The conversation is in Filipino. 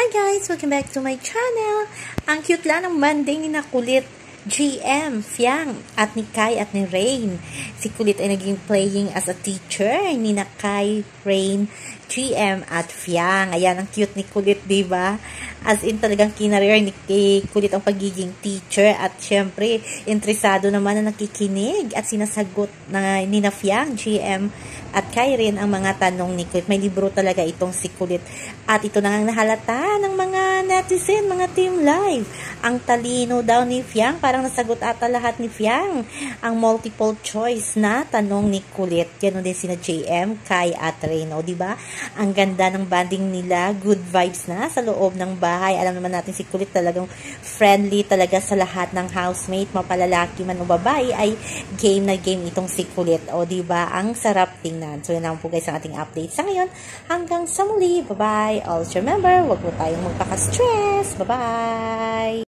Hi guys! Welcome back to my channel! Ang cute lang ng banding ni na Kulit, GM, Fiang, at ni Kai at ni Rain. Si Kulit ay naging playing as a teacher ni na Kai, Rain, GM, at Fiang. Ayan, ang cute ni Kulit, diba? As in, talagang kinareer ni Kulit ang pagiging teacher. At syempre, interesado naman na nakikinig at sinasagot ni na Fiang, GM, at Kai Rain ang mga tanong ni Kulit. May libro talaga itong si Kulit. At ito na ang nahalata ng mga netizen, mga team live. Ang talino daw ni Fiang, parang nasagot ata lahat ni Fiang ang multiple choice na tanong ni Kulit. Ganun din sina JM, Kai at Rain. O, diba? Ang ganda ng banding nila. Good vibes na sa loob ng bahay. Alam naman natin si Kulit talagang friendly talaga sa lahat ng housemate. Mapalalaki man o babae ay game na game itong si Kulit. O, diba? Ang sarap tingnan. So, yun lang po guys ang ating update sa ngayon. Hanggang sa muli. Bye-bye. Always remember, huwag po tayong magpaka-stress. Bye-bye!